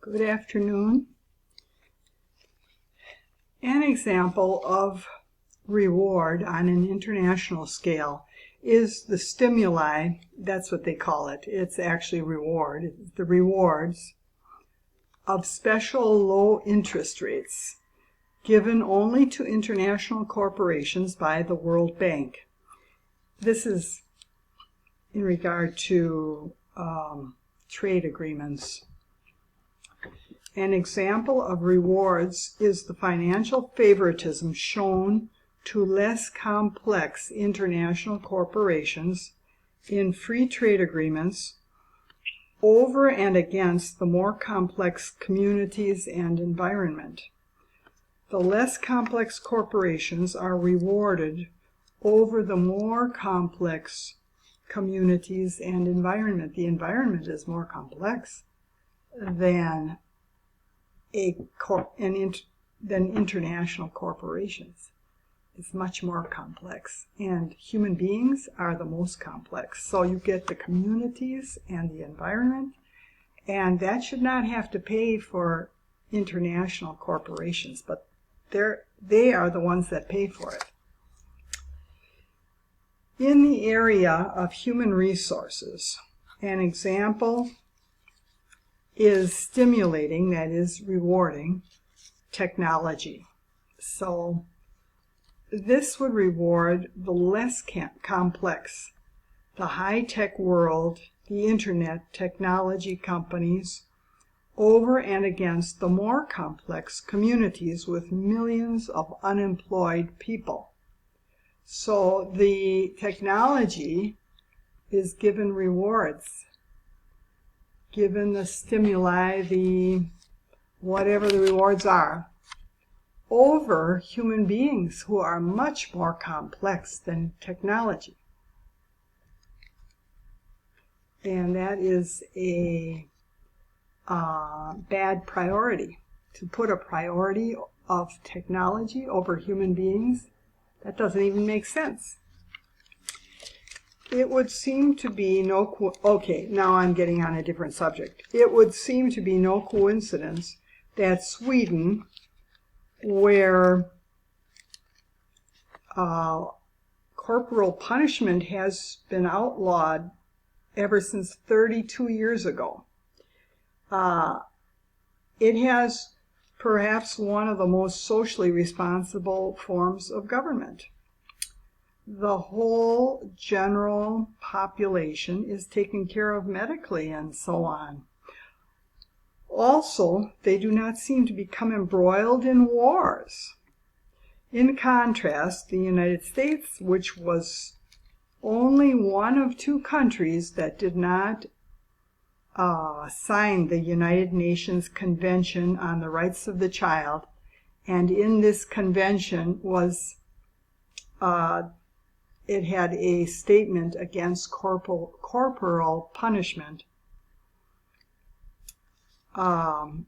Good afternoon. An example of reward on an international scale is the stimuli. That's what they call it. It's actually reward. It's the rewards of special low interest rates given only to international corporations by the World Bank. This is in regard to trade agreements. An example of rewards is the financial favoritism shown to less complex international corporations in free trade agreements over and against the more complex communities and environment. The less complex corporations are rewarded over the more complex communities and environment. The environment is more complex than international corporations. It's much more complex, and human beings are the most complex. So you get the communities and the environment, and that should not have to pay for international corporations, but they are the ones that pay for it. In the area of human resources, an example is stimulating, that is rewarding, technology. So this would reward the less complex, the high-tech world, the internet, technology companies, over and against the more complex communities with millions of unemployed people. So the technology is given rewards, given the stimuli, the whatever the rewards are, over human beings who are much more complex than technology. And that is a bad priority. To put a priority of technology over human beings, that doesn't even make sense. It would seem to be okay, now I'm getting on a different subject. It would seem to be no coincidence that Sweden, where corporal punishment has been outlawed ever since 32 years ago, it has perhaps one of the most socially responsible forms of government. The whole general population is taken care of medically and so on. Also, they do not seem to become embroiled in wars. In contrast, the United States, which was only one of two countries that did not sign the United Nations Convention on the Rights of the Child, and in this convention was it had a statement against corporal punishment. And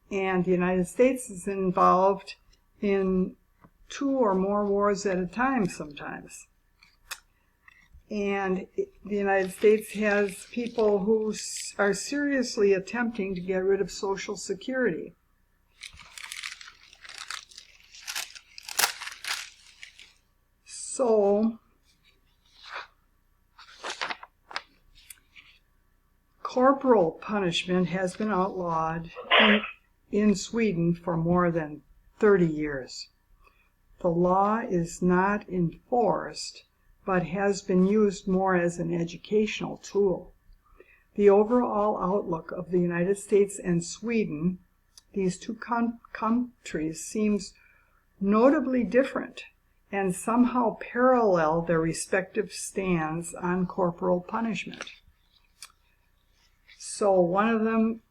the United States is involved in 2 or more wars at a time sometimes. And the United States has people who are seriously attempting to get rid of Social Security. So, corporal punishment has been outlawed in Sweden for more than 30 years. The law is not enforced, but has been used more as an educational tool. The overall outlook of the United States and Sweden, these two countries, seems notably different and somehow parallel their respective stands on corporal punishment. So one of them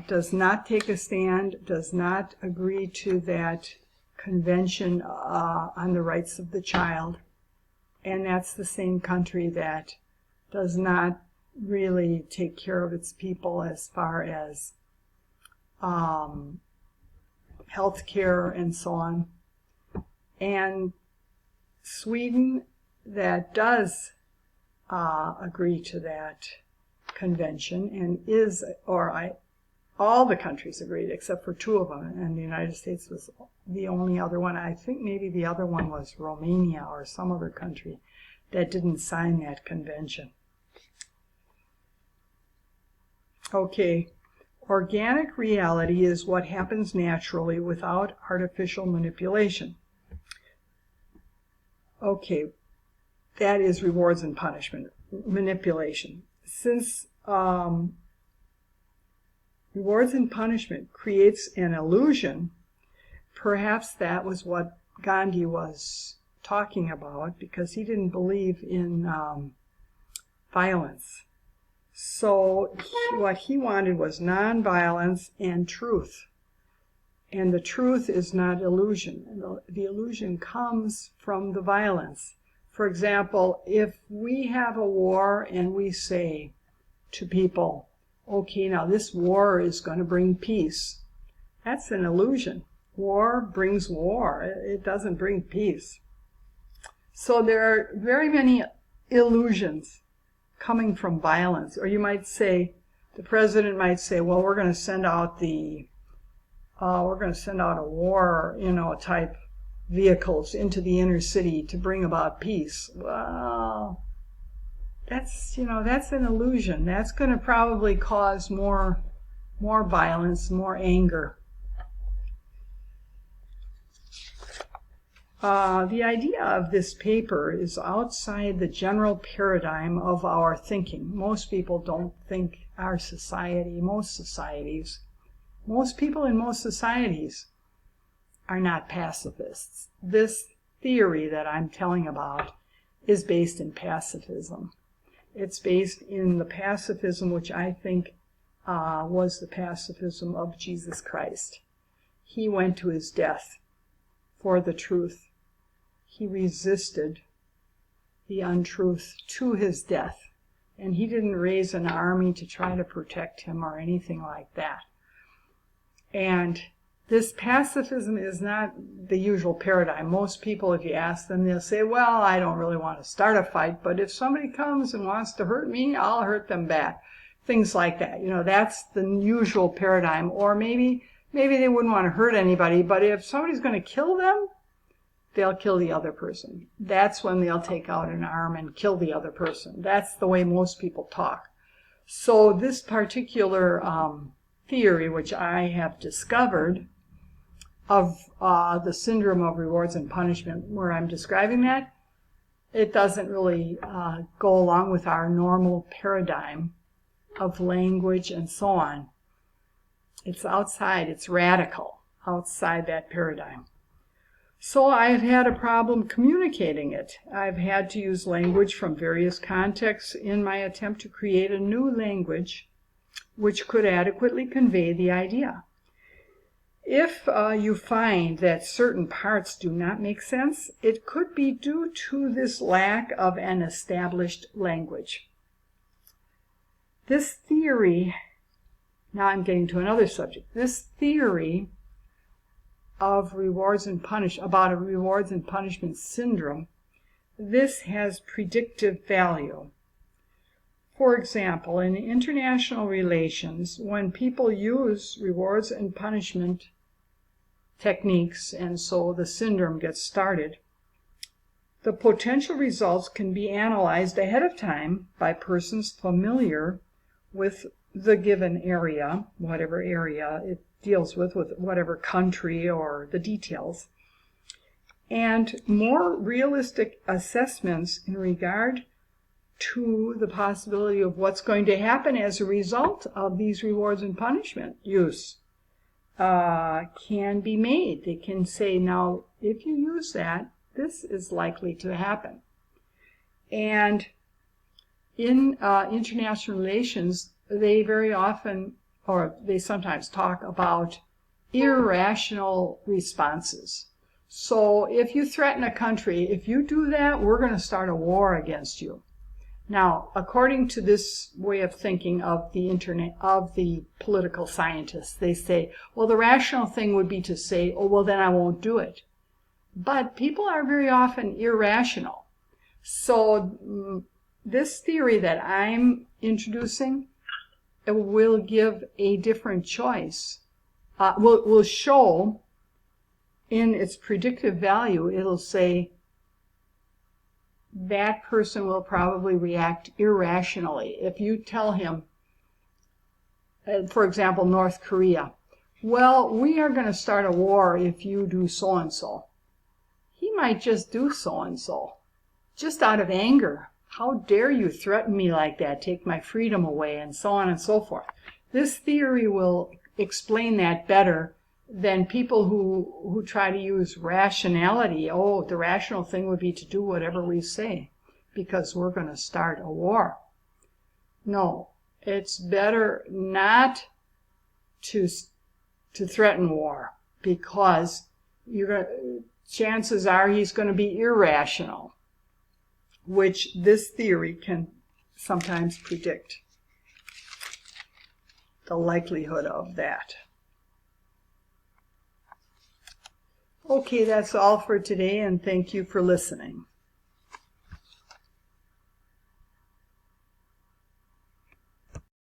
does not take a stand, does not agree to that convention on the rights of the child, and that's the same country that does not really take care of its people as far as health care and so on. And Sweden, that does agree to that convention and is, all the countries agreed except for two of them, and the United States was the only other one. I think maybe the other one was Romania or some other country that didn't sign that convention. Okay, organic reality is what happens naturally without artificial manipulation. Okay, that is rewards and punishment, manipulation. Since rewards and punishment creates an illusion, perhaps that was what Gandhi was talking about, because he didn't believe in violence. So what he wanted was nonviolence and truth. And the truth is not illusion. The illusion comes from the violence. For example, if we have a war and we say to people, okay, now this war is going to bring peace, that's an illusion. War brings war. It doesn't bring peace. So there are very many illusions coming from violence. Or you might say, the president might say, well, we're going to send out a war, type vehicles into the inner city to bring about peace. Well, that's an illusion. That's going to probably cause more violence, more anger. The idea of this paper is outside the general paradigm of our thinking. Most people don't think our society, most people in most societies are not pacifists. This theory that I'm telling about is based in pacifism. It's based in the pacifism which I think was the pacifism of Jesus Christ. He went to his death for the truth. He resisted the untruth to his death. And he didn't raise an army to try to protect him or anything like that. And this pacifism is not the usual paradigm. Most people, if you ask them, they'll say, well, I don't really want to start a fight, but if somebody comes and wants to hurt me, I'll hurt them back. Things like that. That's the usual paradigm. Or maybe they wouldn't want to hurt anybody, but if somebody's going to kill them, they'll kill the other person. That's when they'll take out an arm and kill the other person. That's the way most people talk. So this particular theory, which I have discovered, of the syndrome of rewards and punishment, where I'm describing that, it doesn't really go along with our normal paradigm of language and so on. It's outside, it's radical, outside that paradigm. So I've had a problem communicating it. I've had to use language from various contexts in my attempt to create a new language which could adequately convey the idea. If you find that certain parts do not make sense, it could be due to this lack of an established language. This theory, now I'm getting to another subject, this theory of about a rewards and punishment syndrome, this has predictive value. For example, in international relations, when people use rewards and punishment techniques, and so the syndrome gets started, the potential results can be analyzed ahead of time by persons familiar with the given area, whatever area it deals with whatever country or the details, and more realistic assessments in regard to the possibility of what's going to happen as a result of these rewards and punishment use can be made. They can say, now, if you use that, this is likely to happen. And in international relations, they very often, or they sometimes talk about irrational responses. So if you threaten a country, if you do that, we're going to start a war against you. Now, according to this way of thinking of the political scientists, they say, well, the rational thing would be to say, oh, well, then I won't do it. But people are very often irrational. So this theory that I'm introducing it will give a different choice. Will show in its predictive value, it'll say that person will probably react irrationally. If you tell him, for example, North Korea, well, we are going to start a war if you do so-and-so. He might just do so-and-so, just out of anger. How dare you threaten me like that, take my freedom away, and so on and so forth. This theory will explain that better than people who try to use rationality. Oh, the rational thing would be to do whatever we say because we're going to start a war. No, it's better not to threaten war, because chances are he's going to be irrational, which this theory can sometimes predict the likelihood of that. Okay, that's all for today, and thank you for listening.